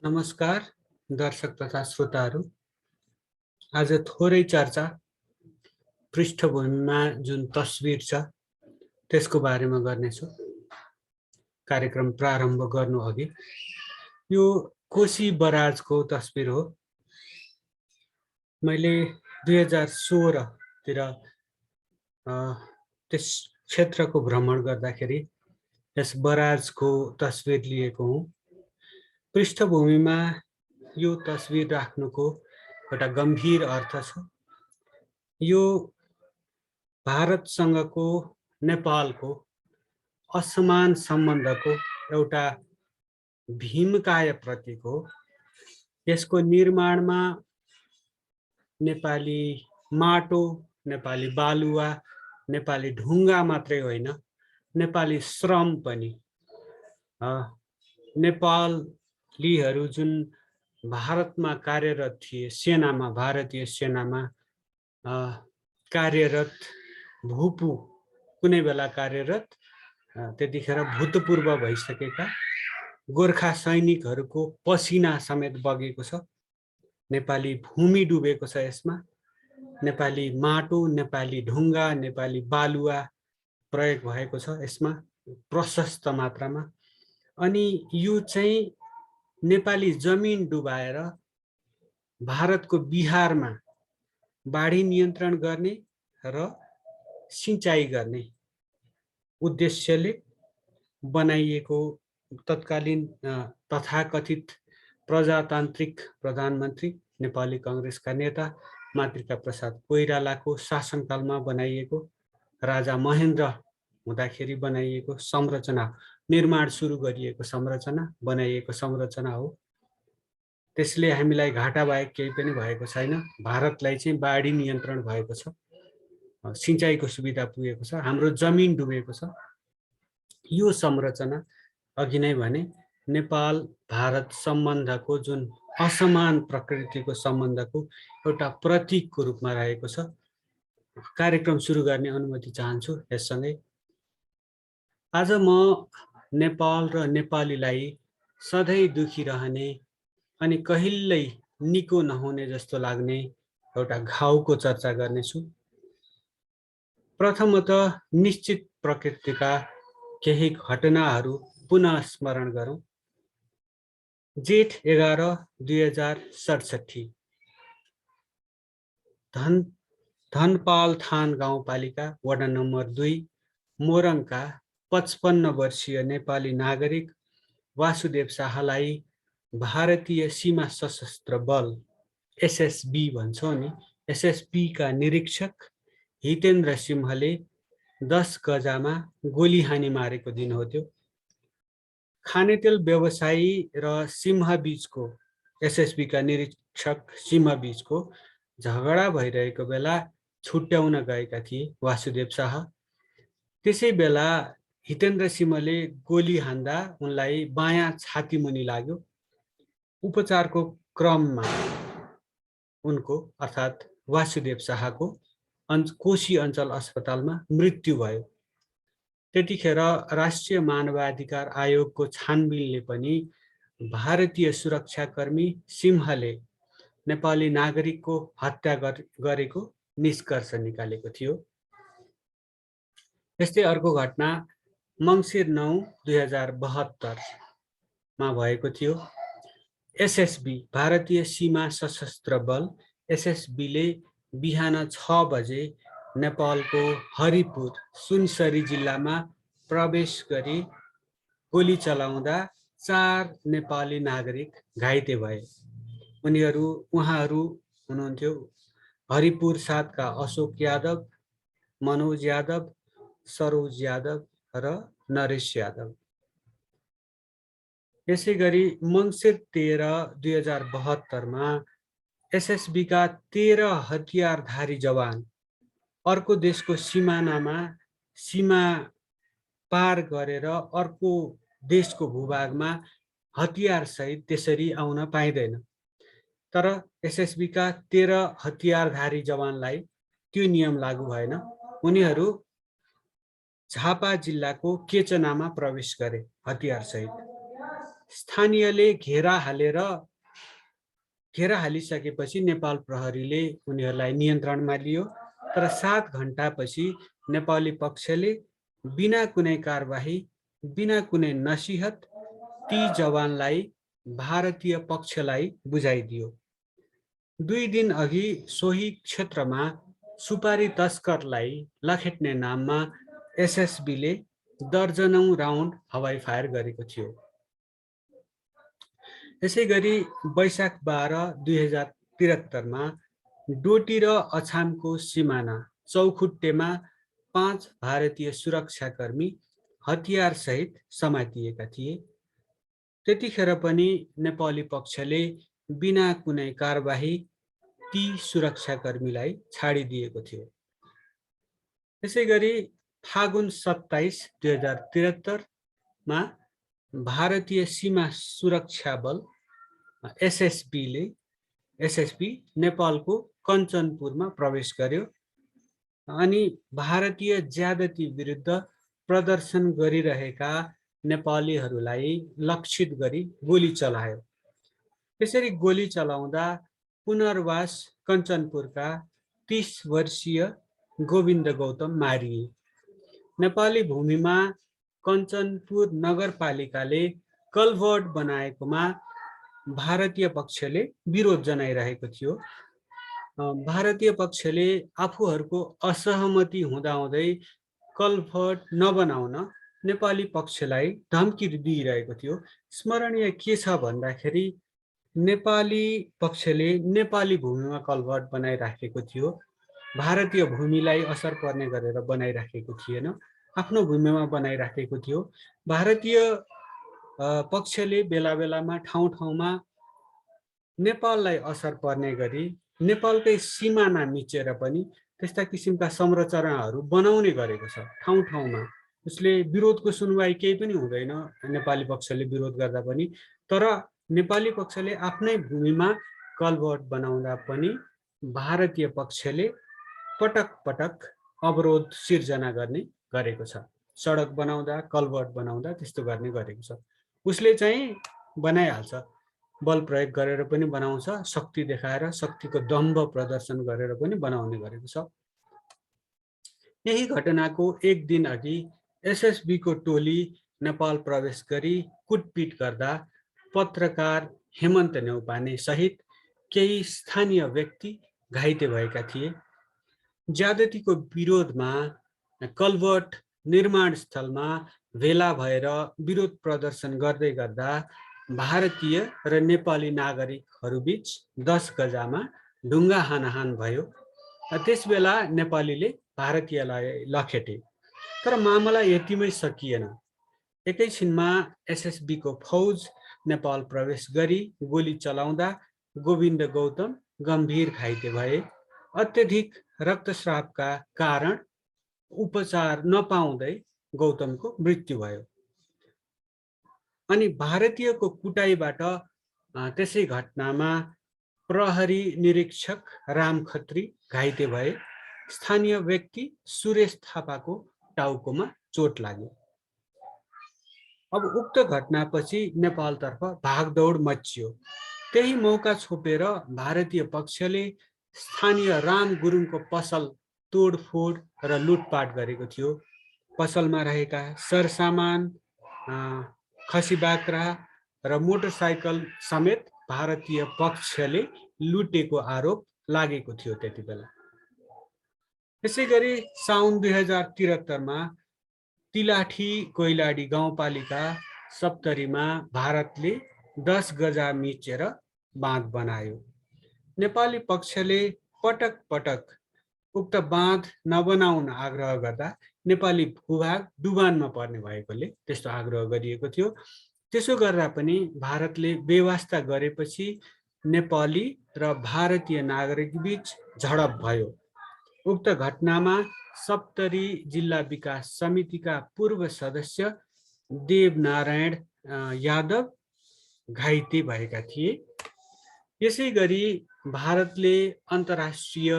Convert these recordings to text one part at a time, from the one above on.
नमस्कार दर्शक तथा श्रोताहरू। आज थोरै चर्चा पृष्ठभूमिमा जुन तस्बिर छ त्यसको बारेमा गर्नेछु। कार्यक्रम प्रारम्भ गर्नु अघि यो कोशी बराजको तस्बिर हो। मैले 2016 तिर त्यस क्षेत्रको भ्रमण गर्दाखेरि यस बराजको तस्बिर लिएको हुँ। पृष्ठभूमिमा यो तस्बिर राख्नुको एउटा गम्भीर अर्थ छ। यो भारतसँगको नेपालको असमान सम्बन्धको एउटा भीमकाय प्रतीक हो। यसको निर्माणमा नेपाली माटो, नेपाली बालुवा, नेपाली ढुङ्गा मात्रै होइन, नेपाली श्रम पनि। नेपालीहरू जुन भारतमा कार्यरत थिए, सेनामा, भारतीय सेनामा कार्यरत, भूपू कुनै बेला कार्यरत, त्यतिखेर भूतपूर्व भइसकेका गोर्खा सैनिकहरूको पसिना समेत बगेको छ। नेपाली भूमि डुबेको छ यसमा। नेपाली माटो, नेपाली ढुङ्गा, नेपाली बालुवा प्रयोग भएको छ यसमा प्रशस्त मात्रामा। अनि यो चाहिँ नेपाली जमिन डुबाएर भारतको बिहारमा बाढी नियन्त्रण गर्ने र सिंचाइ गर्ने उद्देश्यले बनाइएको तत्कालीन तथाकथित प्रजातान्त्रिक प्रधानमन्त्री नेपाली कांग्रेसका नेता मातृका प्रसाद कोइरालाको शासनकालमा बनाइएको, राजा महेन्द्र हुँदाखेरि बनाइएको संरचना, निर्माण सुरु गरिएको संरचना, बनाइएको संरचना हो। त्यसले हामीलाई घाटा बाहेक केही पनि भएको छैन। भारतलाई चाहिँ बाढी नियन्त्रण भएको छ, सिंचाइको सुविधा पुगेको छ, हाम्रो जमिन डुबेको छ। यो संरचना अघि नै भने नेपाल भारत सम्बन्धको जुन असमान प्रकृतिको सम्बन्धको एउटा प्रतीकको रूपमा रहेको छ। कार्यक्रम सुरु गर्ने अनुमति चाहन्छु यससँगै। आज म नेपाल र नेपालीलाई सधैँ दुखी रहने अनि कहिल्यै निको नहुने जस्तो लाग्ने एउटा घाउको चर्चा गर्नेछु। प्रथमतः निश्चित प्रकृतिका केही घटनाहरू पुनः स्मरण गरौँ। जेठ 11 2067 धनपाल थान गाउँपालिका वडा नम्बर 2 मोरङका 55 वर्षीय नेपाली नागरिक वासुदेव शाहलाई भारतीय सीमा सशस्त्र बल एसएसबी भन्छौँ नि, एसएसबी का निरीक्षक हितेन्द्र सिंहले 10 गजामा गोली हानी मारेको दिन हो त्यो। खानेतेल व्यवसायी र सिंह बीचको, एसएसबी का निरीक्षक सिंह बीचको झगडा भइरहेको बेला छुट्याउन गएका थिए वासुदेव शाह। त्यसै बेला हितेन्द्र सिंहले गोली हान्दा उनलाई बायाँ छाती मुनि लाग्यो। उपचारको क्रममा उनको अर्थात् वासुदेव शाहको कोशी अञ्चल अस्पतालमा मृत्यु भयो। त्यतिखेर राष्ट्रिय मानवाधिकार आयोगको छानबिनले पनि भारतीय सुरक्षाकर्मी सिंहले नेपाली नागरिकको हत्या गरेको निष्कर्ष निकालेको थियो। यस्तै अर्को घटना मङ्सिर 9 2072 मा भएको थियो। एसएसबी भारतीय सीमा सशस्त्र बल एसएसबीले बिहान 6 बजे नेपालको हरिपुर सुनसरी जिल्लामा प्रवेश गरी गोली चलाउँदा 4 नेपाली नागरिक घाइते भए। उहाँहरू हुनुहुन्थ्यो हरिपुर 7 का अशोक यादव, मनोज यादव, सरोज यादव र नरेश यादव। यसै गरी मङ्सिर 13 2072 मा एसएसबी का 13 हतियारधारी जवान अर्को देशको सिमानामा सीमा पार गरेर अर्को देशको भूभागमा हतियार सहित त्यसरी आउन पाइँदैन। तर एसएसबी का 13 हतियारधारी जवानलाई त्यो नियम लागू भएन। उनीहरू झापा जिल्लाको केचनामा प्रवेश गरे हतियार सहित। स्थानीयले घेरा हालिसकेपछि नेपाल प्रहरीले उनीहरूलाई नियन्त्रणमा लियो। तर 7 घण्टापछि नेपाली पक्षले बिना कुनै कारबाही, बिना कुनै नसिहत ती जवानलाई भारतीय पक्षलाई बुझाइदियो। 2 दिन अघि सोही क्षेत्रमा सुपारी तस्करलाई लखेट्ने नाममा एसएसबीले दर्जनौं राउन्ड हवाई फायर गरेको थियो। यसैगरी वैशाख 12, 2073 डोटी र अछामको सिमाना चौखुट्टेमा 5 भारतीय सुरक्षाकर्मी हतियार सहित समातिएका थिए। त्यतिखेर पनि नेपाली पक्षले बिना कुनै कारबाही ती सुरक्षाकर्मीलाई छाडिदिएको थियो। त्यसैगरी फागुन 27, 2073 भारतीय सीमा सुरक्षा बल एसएसबी नेपालको कञ्चनपुरमा प्रवेश गर्यो अनि भारतीय ज्यादती विरुद्ध प्रदर्शन गरिरहेका नेपालीहरूलाई लक्षित गरी गोली चलायो। त्यसरी गोली चलाउँदा पुनर्वास कञ्चनपुरका 30 वर्षीय गोविन्द गौतम मारिए। नेपाली भूमिमा कञ्चनपुर नगरपालिकाले कल्भर्ट बनाएकोमा भारतीय पक्षले विरोध जनाइरहेको थियो। भारतीय पक्षले आफूहरूको असहमति हुँदाहुँदै कल्भर्ट नबनाउन नेपाली पक्षलाई धम्की दिइरहेको थियो। स्मरणीय के छ भन्दाखेरि नेपाली पक्षले नेपाली भूमिमा कल्भर्ट बनाइराखेको थियो। भारतीय भूमिलाई असर पर्ने गरेर बनाइराखेको थिएन, आफ्नो भूमिमा बनाइराखेको थियो। भारतीय पक्षले बेला बेलामा ठाउँ ठाउँमा नेपाललाई असर पर्ने गरी नेपालकै सिमाना मिचेर पनि त्यस्ता किसिमका संरचनाहरू बनाउने गरेको छ ठाउँ ठाउँमा। उसले विरोधको सुनवाई केही पनि हुँदैन नेपाली पक्षले विरोध गर्दा पनि। तर नेपाली पक्षले आफ्नै भूमिमा कल्भर्ट बनाउँदा पनि भारतीय पक्षले पटक पटक अवरोध सिर्जना गर्ने गरेको छ। सडक बनाउँदा, कल्भर्ट बनाउँदा त्यस्तो गर्ने गरेको छ। उसले चाहिँ बनाइहाल्छ, बल प्रयोग गरेर पनि बनाउँछ, शक्ति देखाएर, शक्तिको दम्भ प्रदर्शन गरेर पनि बनाउने गरेको छ। यही घटनाको एक दिन अघि एसएसबी को टोली नेपाल प्रवेश गरी कुटपिट गर्दा पत्रकार हेमन्त न्यौपाने सहित केही स्थानीय व्यक्ति घाइते भएका थिए। ज्यादतीको विरोधमा कल्भर्ट निर्माण स्थलमा भेला भएर विरोध प्रदर्शन गर्दै गर्दा भारतीय र नेपाली नागरिकहरूबीच 10 गजामा ढुङ्गा हानाहान भयो। त्यसबेला नेपालीले भारतीयलाई लखेटे। तर मामला यतिमै सकिएन। एकैछिनमा एसएसबी को फौज नेपाल प्रवेश गरी गोली चलाउँदा गोविन्द गौतम गम्भीर घाइते भए। अत्यधिक रक्तस्रावका कारण उपचार नपाउँदै गौतमको मृत्यु भयो। अनि भारतीयको कुटाईबाट त्यसै घटनामा प्रहरी निरीक्षक राम खत्री घाइते भए। स्थानीय व्यक्ति सुरेश थापाको टाउकोमा चोट लाग्यो। अब उक्त घटनापछि नेपालतर्फ भागदौड मच्चियो। त्यही मौका छोपेर भारतीय पक्षले स्थानीय राम गुरुङको पसल तोडफोड र लुटपाट गरेको थियो। पसलमा रहेका सरसामान, खसी बाख्रा र मोटरसाइकल समेत भारतीय पक्षले लुटेको आरोप लागेको थियो त्यति बेला। त्यसैगरी साउन 2073 तिलाठी कोइलाडी गाउँपालिका सप्तरीमा भारतले 10 गजा मिचेर बाँध बनायो। नेपाली पक्षले पटक पटक उक्त बाँध नबनाउन आग्रह गर्दा नेपाली भूभाग डुबानमा पर्ने भएकोले त्यस्तो आग्रह गरिएको थियो। त्यसो गर्दा पनि भारतले बेवास्ता गरेपछि नेपाली र भारतीय नागरिक बीच झडप भयो। उक्त घटनामा सप्तरी जिल्ला विकास समितिका पूर्व सदस्य देवनारायण यादव घाइते भएका थिए। यसै गरी भारतले अन्तर्राष्ट्रिय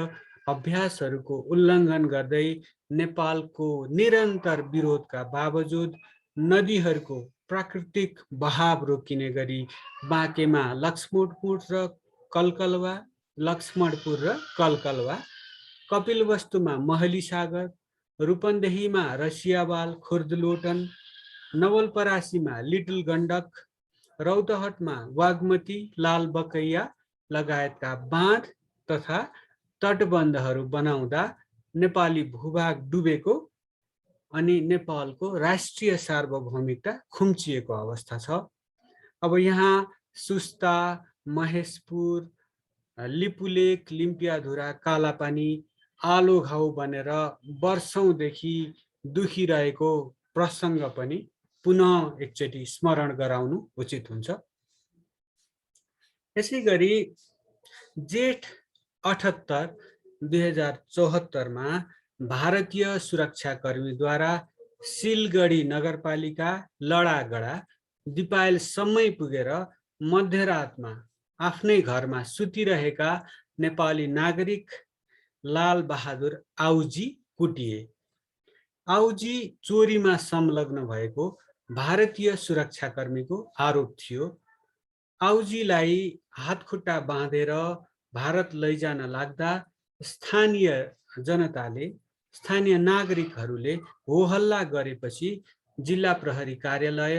अभ्यासहरूको उल्लङ्घन गर्दै नेपालको निरन्तर विरोधका बावजुद नदीहरूको प्राकृतिक बहाव रोकिने गरी बाँकेमा लक्ष्मणपुर र कलकलवा, कपिलवस्तुमा महली सागर, रूपन्देहीमा रसियावाल खुर्दलोटन, नवलपरासीमा लिटल गण्डक, रौतहटमा वाग्मती, लालबकैया लगायतका बाँध तथा तटबन्धहरू बनाउँदा नेपाली भूभाग डुबेको अनि नेपालको राष्ट्रिय सार्वभौमिकता खुम्चिएको अवस्था छ। अब यहाँ सुस्ता, महेशपुर, लिपुलेक, लिम्पियाधुरा, कालापानी आलो घाउ बनेर वर्षौंदेखि दुखिरहेको प्रसङ्ग पनि पुनः एकचोटि स्मरण गराउनु उचित हुन्छ। यसैगरी जेठ 78 2074 मा भारतीय सुरक्षाकर्मीद्वारा सिलगढी नगरपालिका, लडागडा, दिपायलसम्मै पुगेर मध्यरातमा आफ्नै घरमा सुतिरहेका नेपाली नागरिक लाल बहादुर आउजी कुटिए। आउजी चोरीमा संलग्न भएको भारतीय सुरक्षाकर्मीको आरोप थियो। आउजीलाई हातखुट्टा बाँधेर भारत लैजान लाग्दा स्थानीय नागरिकहरूले होहल्ला गरेपछि जिल्ला प्रहरी कार्यालय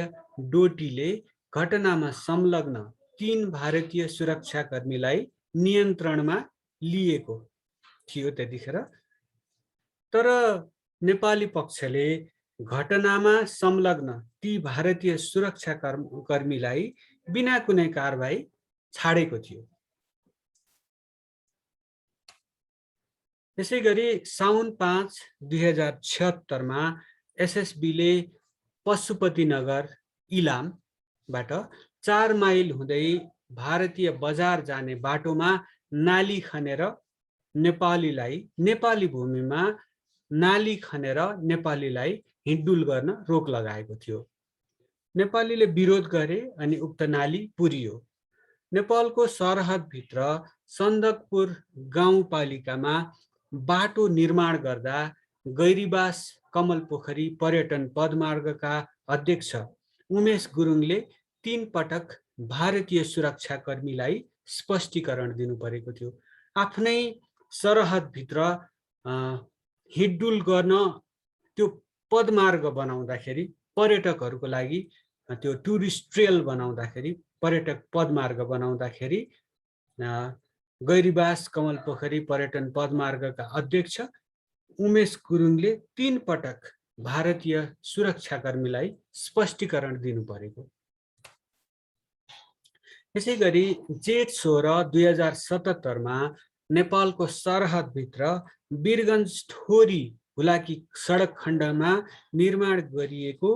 डोटीले घटनामा संलग्न 3 भारतीय सुरक्षाकर्मीलाई नियन्त्रणमा लिएको थियो त्यतिखेर। तर नेपाली पक्षले घटनामा संलग्न ती भारतीय सुरक्षाकर्मीलाई बिना कुनै कारबाही छाडेको थियो। त्यसैगरी साउन 5 2076 मा एसएसबीले पशुपतिनगर इलामबाट 4 माइल हुँदै भारतीय बजार जाने बाटोमा नाली खनेर नेपाली भूमिमा नाली खनेर नेपालीलाई हिँडडुल गर्न रोक लगाएको थियो। नेपालीले विरोध गरे अनि उक्त नाली पुरियो। नेपालको सरहदभित्र सन्दकपुर गाउँपालिकामा बाटो निर्माण गर्दा गैरीबास कमलपोखरी पर्यटन पदमार्गका अध्यक्ष उमेश गुरुङले 3 पटक भारतीय सुरक्षाकर्मीलाई स्पष्टीकरण दिनु परेको थियो। आफ्नै सरहदभित्र हिँडडुल गर्न त्यो पदमार्ग बनाउँदाखेरि पर्यटकहरूको लागि त्यो टुरिस्ट ट्रेल बनाउँदाखेरि पर्यटक पदमार्ग बनाउँदाखेरि गैरीबास कमलपोखरी पर्यटन पदमार्गका अध्यक्ष उमेश गुरुङले 3 पटक भारतीय सुरक्षाकर्मीलाई स्पष्टीकरण दिनु परेको। यसैगरी जेठ 16 2077 मा नेपालको सरहदभित्र वीरगञ्ज ठोरी हुलाकी सडक खण्डमा निर्माण गरिएको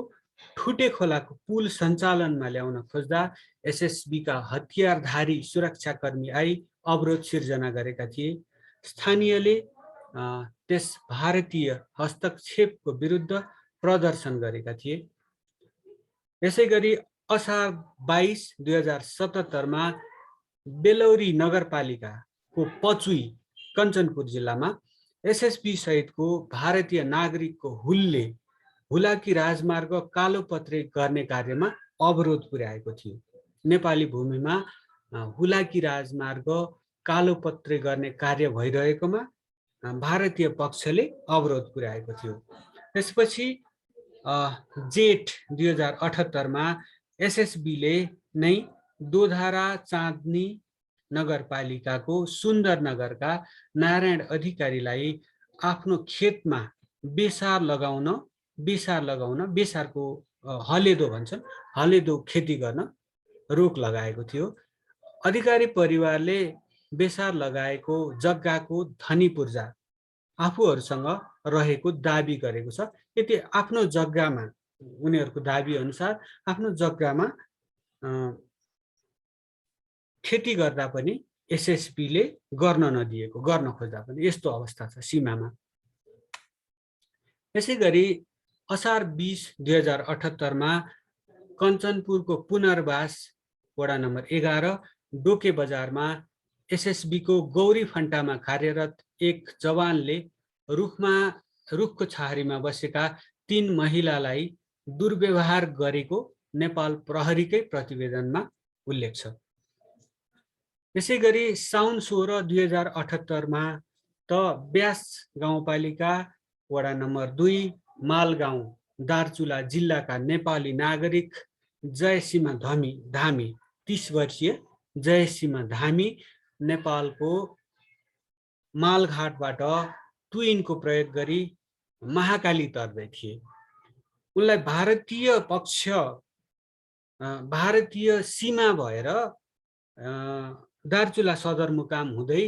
ठुटे खोलाको पुल सञ्चालनमा ल्याउन खोज्दा एसएसबीका हतियारधारी सुरक्षाकर्मी आई अवरोध सिर्जना गरेका थिए। स्थानीयले त्यस भारतीय हस्तक्षेपको विरुद्ध प्रदर्शन गरेका थिए। यसैगरी असार 22 2077 मा बेलौरी नगरपालिकाको पचुई कञ्चनपुर जिल्लामा एसएसबी सहितको भारतीय नागरिकको हुलले हुलाकी राजमार्ग कालोपत्रे गर्ने कार्यमा अवरोध पुर्याएको थियो। नेपाली भूमिमा हुलाकी राजमार्ग कालोपत्रे गर्ने कार्य भइरहेकोमा भारतीय पक्षले अवरोध पुर्याएको थियो। त्यसपछि जेठ 2078 मा एसएसबीले नै दोधारा चाँदनी नगरपालिकाको सुन्दरनगरका नारायण अधिकारीलाई आफ्नो खेतमा बेसारको हलेदो भन्छन्, हलेदो खेती गर्न रोक लगाएको थियो। अधिकारी परिवारले बेसार लगाएको जग्गाको धनी पूर्जा आफूहरूसँग रहेको दाबी गरेको छ। यति आफ्नो जग्गामा उनीहरूको दाबी अनुसार आफ्नो जग्गामा खेती गर्दा पनि एसएसबीले गर्न नदिएको, गर्न खोज्दा पनि यस्तो अवस्था छ सीमामा। यसैगरी असार 20 2078 मा कञ्चनपुरको पुनर्वास वडा नम्बर 11 डोके बजारमा एसएसबीको गौरी फन्टामा कार्यरत एक जवानले रुखको छाहारीमा बसेका 3 महिलालाई दुर्व्यवहार गरेको नेपाल प्रहरीकै प्रतिवेदनमा उल्लेख छ। त्यसैगरी साउन 16 2078 त ब्यास गाउँपालिका वडा नम्बर 2 मालगाउँ दार्चुला जिल्लाका नेपाली नागरिक जयसीमा धामी 30 वर्षीय जयसीमा धामी नेपालको मालघाटबाट ट्विनको प्रयोग गरी महाकाली तर्दै थिए। उनलाई भारतीय सीमा भएर दार्चुला सदरमुकाम हुँदै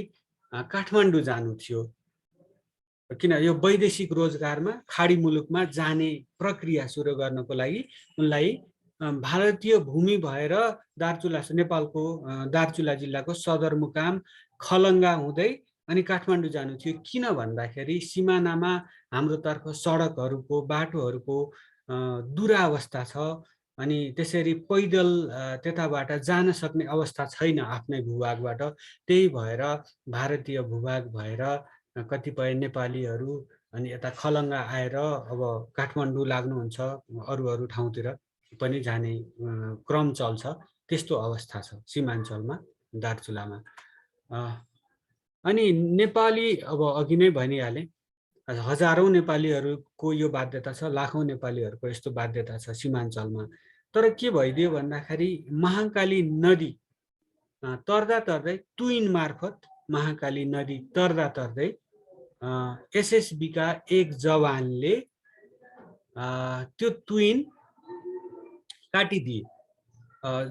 काठमाडौँ जानु थियो, किन यो वैदेशिक रोजगारमा खाडी मुलुकमा जाने प्रक्रिया सुरु गर्नको लागि उनलाई भारतीय भूमि भएर नेपालको दार्चुला जिल्लाको सदरमुकाम खलङ्गा हुँदै अनि काठमाडौँ जानु थियो। किन भन्दाखेरि सिमानामा हाम्रोतर्फ सडकहरूको बाटोहरूको दुरावस्था छ अनि त्यसरी पैदल त्यताबाट जान सक्ने अवस्था छैन आफ्नै भूभागबाट। त्यही भएर भारतीय भूभाग भएर कतिपय नेपालीहरू अनि यता खलङ्गा आएर अब काठमाडौँ लाग्नुहुन्छ, अरू ठाउँतिर पनि जाने क्रम चल्छ। त्यस्तो अवस्था छ सीमाञ्चलमा दार्चुलामा। अनि नेपाली अब अघि नै भनिहालेँ, हजारौं नेपालीहरूको यो बाध्यता छ, लाखौं नेपालीहरूको यस्तो बाध्यता छ सीमाञ्चलमा। तर के भइदियो भन्दाखेरि महाकाली नदी तर्दा तर्दै ट्विन मार्फत महाकाली नदी तर्दा तर्दै एसएसबीका एक जवानले त्यो ट्विन काटिदिए।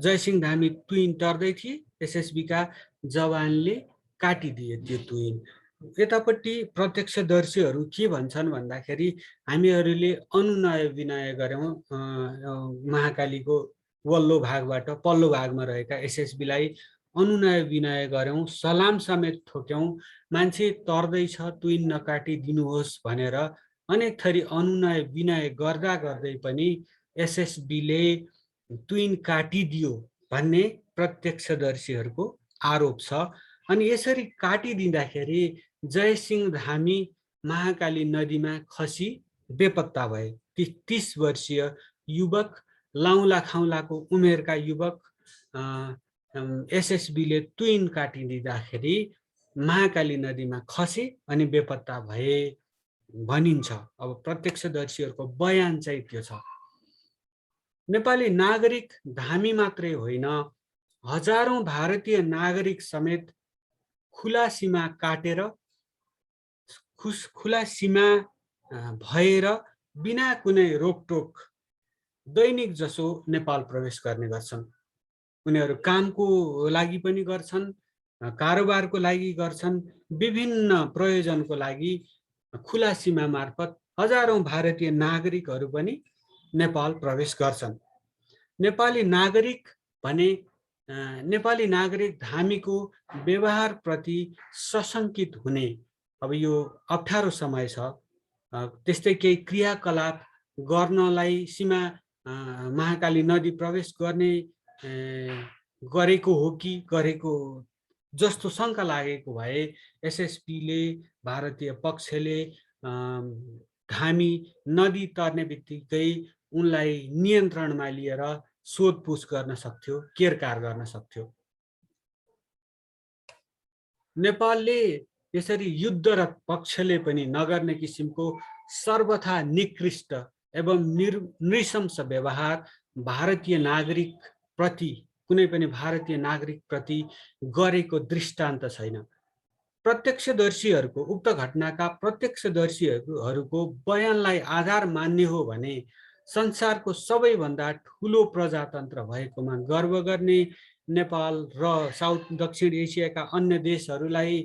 जयसिंह धामी ट्विन तर्दै थिए, एसएसबीका जवानले काटिदिए त्यो ट्विन। यतापट्टि प्रत्यक्षदर्शीहरू के भन्छन् भन्दाखेरि हामीहरूले अनुनय विनय गर्यौं महाकालीको वल्लो भागबाट पल्लो भागमा रहेका एसएसबीलाई अनुनय विनय गर्यौं, सलाम समेत ठोक्यौं, मान्छे तर्दैछ ट्विन नकाटिदिनुहोस् भनेर अनेक थरी अनुनय विनय गर्दा गर्दै पनि एसएसबीले ट्विन काटिदियो भन्ने प्रत्यक्षदर्शीहरूको आरोप छ। अनि यसरी काटिदिँदाखेरि जयसिंह धामी महाकाली नदीमा खसी बेपत्ता भए। 30 वर्षीय युवक, लाउला खाउलाको उमेरका युवक एसएसबीले ट्विन काटिदिँदाखेरि महाकाली नदीमा खसे अनि बेपत्ता भए भनिन्छ। अब प्रत्यक्षदर्शीहरूको बयान चाहिँ त्यो छ। नेपाली नागरिक धामी मात्रै होइन, हजारौं भारतीय नागरिक समेत खुला सीमा काटेर, खुला सीमा भएर बिना कुनै रोकटोक दैनिक जसो नेपाल प्रवेश गर्ने गर्छन्। उनीहरू कामको लागि पनि गर्छन्, कारोबारको लागि गर्छन्, विभिन्न प्रयोजनको लागि खुला सीमा मार्फत हजारौं भारतीय नागरिकहरू पनि नेपाल प्रवेश गर्छन्। नेपाली नागरिक भने नेपाली नागरिक धामीको व्यवहारप्रति सशंकित हुने, अब यो अप्ठ्यारो समय छ, त्यस्तै केही क्रियाकलाप गर्नलाई सीमा महाकाली नदी प्रवेश गरेको हो कि गरेको जस्तो शङ्का लागेको भए एसएसबीले, भारतीय पक्षले धामी नदी तर्ने बित्तिकै उनलाई नियन्त्रणमा लिएर सोधपुछ गर्न सक्थ्यो, केरकार गर्न सक्थ्यो। नेपालले यसरी युद्धरत पक्षले पनि नगर्ने किसिमको सर्वथा निकृष्ट एवं नृशंस व्यवहार भारतीय नागरिक प्रति, कुनै पनि भारतीय नागरिक प्रति गरेको दृष्टान्त छैन। प्रत्यक्षदर्शीहरूको, उक्त घटनाका प्रत्यक्षदर्शीहरूको बयानलाई आधार मान्ने हो भने संसारको सबैभन्दा ठुलो प्रजातन्त्र भएकोमा गर्व गर्ने नेपाल र दक्षिण एसियाका अन्य देशहरूलाई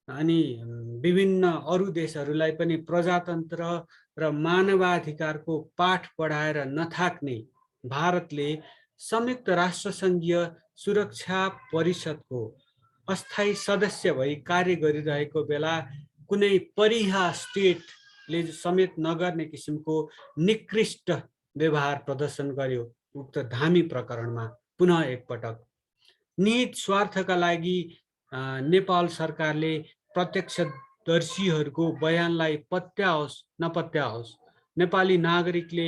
अनि विभिन्न अरू देशहरूलाई पनि प्रजातन्त्र र मानवाधिकारको पाठ पढाएर नथाक्ने भारतले संयुक्त राष्ट्रसङ्घीय सुरक्षा परिषदको अस्थायी सदस्य भई कार्य गरिरहेको बेला कुनै परिहा स्टेटले समेत नगर्ने किसिमको निकृष्ट व्यवहार प्रदर्शन गर्यो उक्त धामी प्रकरणमा। पुनः एकपटक निहित स्वार्थका लागि नेपाल सरकारले प्रत्यक्षदर्शीहरूको बयानलाई पत्याओस् नपत्याओस् नेपाली नागरिकले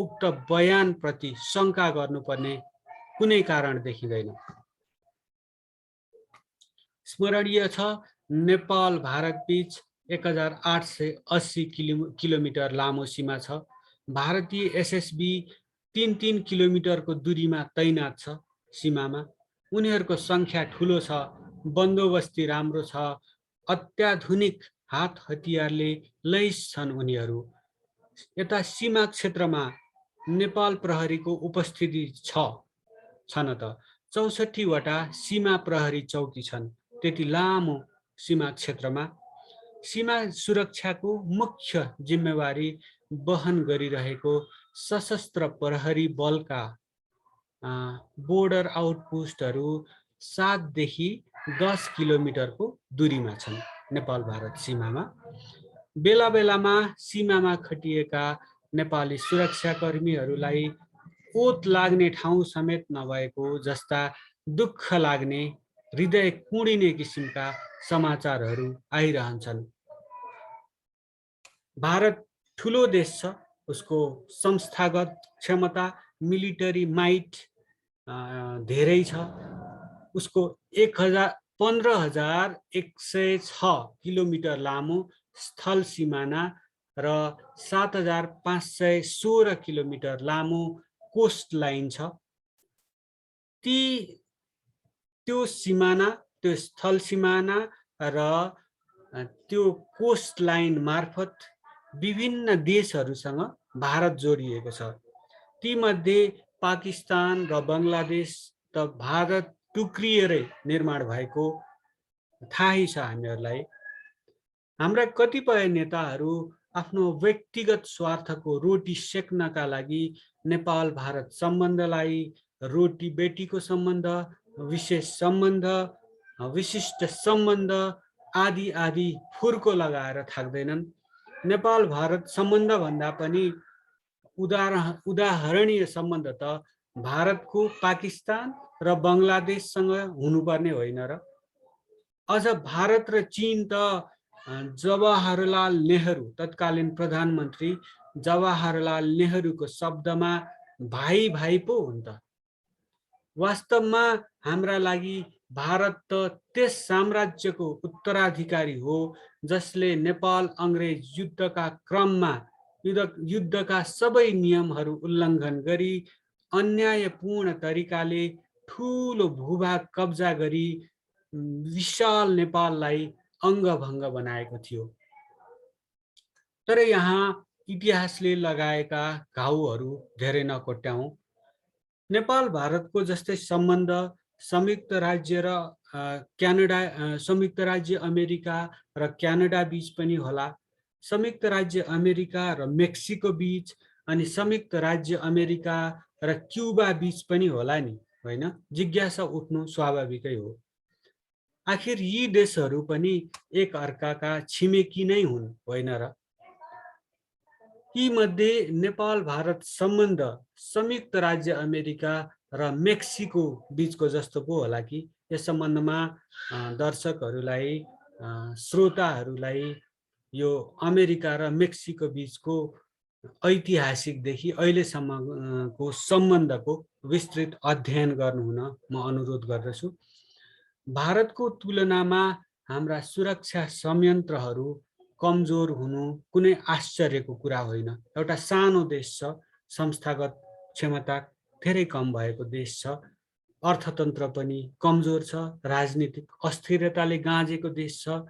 उक्त बयानप्रति शङ्का गर्नुपर्ने कुनै कारण देखिँदैन। स्मरणीय छ, नेपाल भारत बीच 1880 किलोमिटर लामो सीमा छ। भारतीय एसएसबी 3-3 किलोमिटरको दूरीमा तैनात छ सीमामा। उनीहरूको सङ्ख्या ठुलो छ, बन्दोबस्ती राम्रो छ, अत्याधुनिक हात हतियारले लैस छन् उनीहरू। यता सीमा क्षेत्रमा नेपाल प्रहरीको उपस्थिति छ न त 64 वटा सीमा प्रहरी चौकी छन्। त्यति लामो सीमा क्षेत्रमा सीमा सुरक्षाको मुख्य जिम्मेवारी वहन गरिरहेको सशस्त्र प्रहरी बलका बोर्डर आउटपोस्टहरू 7 देखि 10 किलोमिटरको दूरीमा छन् नेपाल भारत सीमामा। बेला बेलामा सीमामा खटिएका नेपाली सुरक्षाकर्मीहरूलाई ओत लाग्ने ठाउँ समेत नभएको जस्ता दुःख लाग्ने, हृदय कुँडिने किसिमका समाचारहरू आइरहन्छन्। भारत ठुलो देश छ, उसको संस्थागत क्षमता, मिलिटरी माइट धेरै छ। उसको 15,106 किलोमिटर लामो स्थल सिमाना र 7,516 किलोमिटर लामो कोस्ट लाइन छ। त्यो सिमाना, त्यो स्थल सिमाना र त्यो कोस्ट लाइन मार्फत विभिन्न देशहरूसँग भारत जोडिएको छ। तीमध्ये पाकिस्तान र बङ्गलादेश त भारत टुक्रिएरै निर्माण भएको थाहै छ हामीहरूलाई। हाम्रा कतिपय नेताहरू आफ्नो व्यक्तिगत स्वार्थको रोटी सेक्नका लागि नेपाल भारत सम्बन्धलाई रोटी बेटीको सम्बन्ध, विशेष सम्बन्ध, विशिष्ट सम्बन्ध आदि आदि फुर्को लगाएर थाक्दैनन्। नेपाल भारत सम्बन्ध भन्दा पनि उदाहरणीय सम्बन्ध त भारतको पाकिस्तान र बङ्गलादेशसँग हुनुपर्ने होइन र? अझ भारत र चीन त जवाहरलाल नेहरू, तत्कालीन प्रधानमन्त्री जवाहरलाल नेहरूको शब्दमा भाइ भाइ पो हुन् त। वास्तवमा हाम्रा लागि भारत त त्यस साम्राज्यको उत्तराधिकारी हो जसले नेपाल अङ्ग्रेज युद्धका क्रममा युद्धका सबै नियमहरू उल्लङ्घन गरी अन्यायपूर्ण तरिकाले ठुलो भूभाग कब्जा गरी विशाल नेपाललाई अङ्गभङ्ग बनाएको थियो। तर यहाँ इतिहासले लगाएका घाउहरू धेरै नकोट्याउँ। नेपाल भारतको जस्तै सम्बन्ध संयुक्त राज्य र संयुक्त राज्य अमेरिका र क्यानाडा बीच पनि होला, संयुक्त राज्य अमेरिका र मेक्सिको बीच, अनि संयुक्त राज्य अमेरिका र क्युबा बीच पनि होला नि, होइन? जिज्ञासा उठ्नु स्वाभाविकै हो। आखिर यी देशहरू पनि एक अर्काका छिमेकी नै हुन्, होइन र? यी मध्ये नेपाल भारत सम्बन्ध संयुक्त राज्य अमेरिका र मेक्सिको बीचको जस्तो पो होला कि? यस सम्बन्धमा दर्शकहरूलाई, श्रोताहरूलाई यो अमेरिका र मेक्सिको बीचको ऐतिहासिकदेखि अहिलेसम्मको सम्बन्धको विस्तृत अध्ययन गर्नुहुन म अनुरोध गर्दछु। भारतको तुलनामा हाम्रा सुरक्षा संयन्त्रहरू कमजोर हुनु कुनै आश्चर्यको कुरा होइन। एउटा सानो देश छ, संस्थागत क्षमता धेरै कम भएको देश छ, अर्थतन्त्र पनि कमजोर छ, राजनीतिक अस्थिरताले गाँजेको देश छ।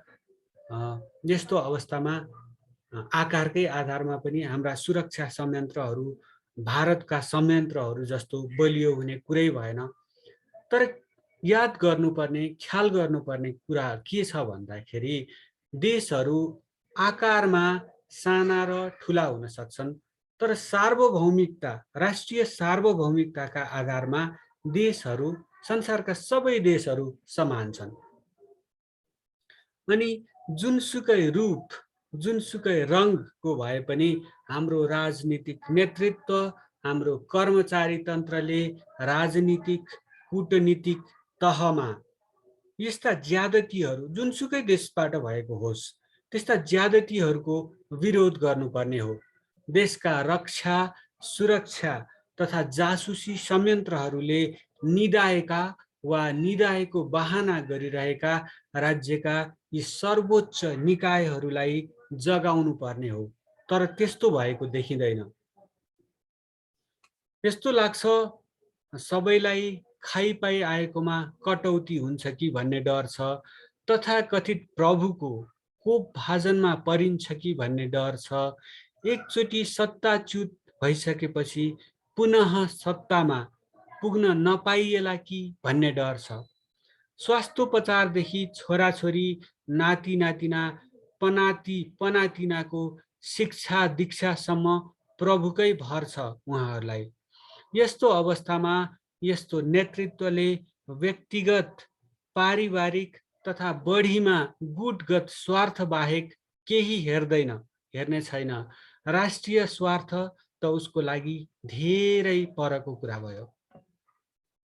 यस्तो अवस्थामा आकारकै आधारमा पनि हाम्रा सुरक्षा संयन्त्रहरू भारतका संयन्त्रहरू जस्तो बलियो हुने कुरै भएन। तर याद गर्नुपर्ने, ख्याल गर्नुपर्ने कुरा के छ भन्दाखेरि देशहरू आकारमा साना र ठुला हुन सक्छन्, तर सार्वभौमिकता, राष्ट्रिय सार्वभौमिकताका आधारमा देशहरू, संसारका सबै देशहरू समान छन्। अनि जुनसुकै रूप, जुनसुकै रङको भए पनि हाम्रो राजनीतिक नेतृत्व, हाम्रो कर्मचारी तन्त्रले राजनीतिक, कूटनीतिक तहमा यस्ता ज्यादतीहरू जुनसुकै देशबाट भएको होस्, त्यस्ता ज्यादतीहरूको विरोध गर्नुपर्ने हो। देशका रक्षा सुरक्षा तथा जासुसी संयन्त्रहरूले निदाएका वा निदाएको बहाना गरिरहेका राज्यका यी सर्वोच्च निकायहरूलाई जगाउनु पर्ने हो, तर त्यस्तो भएको देखिँदैन। यस्तो लाग्छ सबैलाई खाइपाइ आएकोमा कटौती हुन्छ कि भन्ने डर छ, तथाकथित प्रभुको कोप भाजनमा परिन्छ कि भन्ने डर छ। एकचोटि सत्ताच्युत भइसकेपछि पुनः सत्तामा पुग्न नपाइएला कि भन्ने डर छ। स्वास्थ्योपचारदेखि छोराछोरी, नाति नातिना, पनातिनाको शिक्षा दीक्षासम्म प्रभुकै भर छ उहाँहरूलाई। यस्तो अवस्थामा यस्तो नेतृत्वले व्यक्तिगत, पारिवारिक तथा बढीमा गुटगत स्वार्थ बाहेक केही हेर्ने छैन। राष्ट्रिय स्वार्थ त उसको लागि धेरै परको कुरा भयो।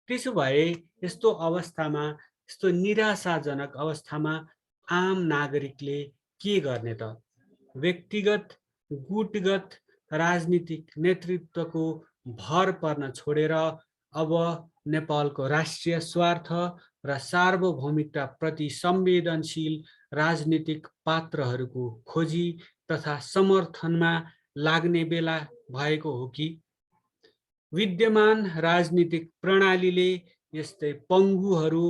त्यसो भए यस्तो अवस्थामा, यस्तो निराशाजनक अवस्थामा आम नागरिकले के गर्ने त? व्यक्तिगत, गुटगत राजनीतिक नेतृत्वको भर पर्न छोडेर अब नेपालको राष्ट्रिय स्वार्थ र सार्वभौमिकता प्रति संवेदनशील राजनीतिक पात्रहरूको खोजी तथा समर्थनमा लाग्ने बेला भएको हो कि? विद्यमान राजनीतिक प्रणालीले यस्तै पङ्गुहरू,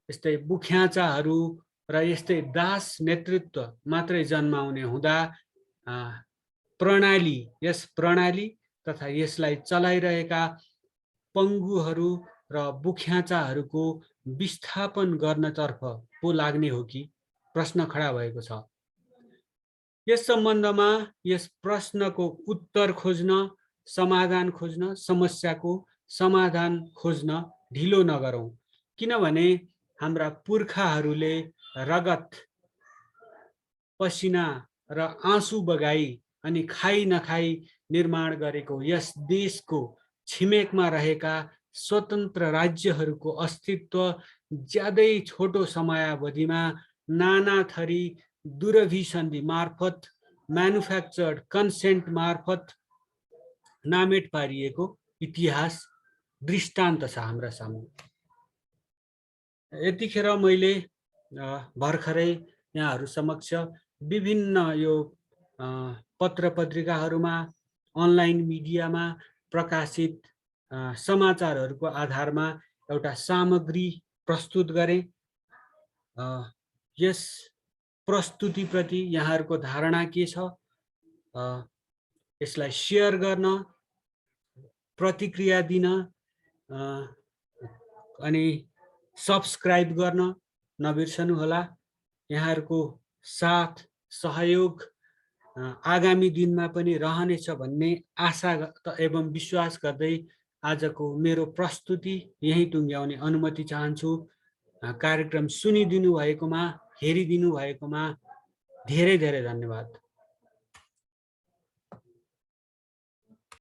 यस्तै बुख्याचाहरू र यस्तै दास नेतृत्व मात्रै जन्माउने हुँदा यस प्रणाली तथा यसलाई चलाइरहेका पङ्गुहरू र बुख्याचाहरूको विस्थापन गर्नतर्फ पो लाग्ने हो कि? प्रश्न खडा भएको छ। यस सम्बन्धमा यस प्रश्नको उत्तर खोज्न, समाधान खोज्न, समस्याको समाधान खोज्न ढिलो नगरौँ, किनभने हाम्रा पुर्खाहरूले रगत, पसिना र आँसु बगाई अनि खाई नखाई निर्माण गरेको यस देशको छिमेकमा रहेका स्वतन्त्र राज्यहरूको अस्तित्व ज्यादै छोटो समयावधिमा नाना थरी दुरभिसन्धि मार्फत, म्यानुफ्याक्चर्ड कन्सेन्ट मार्फत नामेट पारिएको इतिहास दृष्टान्त छ हाम्रा सामु। यतिखेर मैले भर्खरै यहाँहरू समक्ष विभिन्न यो पत्र पत्रिकाहरूमा, अनलाइन मिडियामा प्रकाशित समाचारहरूको आधारमा एउटा सामग्री प्रस्तुत गरेँ। यस प्रस्तुतिप्रति यहाँहरूको धारणा के छ? यसलाई सेयर गर्न, प्रतिक्रिया दिन अनि सब्सक्राइब गर्न नबिर्सनुहोला। यहाँहरूको साथ सहयोग आगामी दिनमा पनि रहनेछ भन्ने आशा एवं विश्वास गर्दै आजको मेरो प्रस्तुति यही टुङ्ग्याउने अनुमति चाहन्छु। कार्यक्रम सुनिदिनु भएकोमा, हेरिदिनु भएकोमा धेरै धेरै धन्यवाद।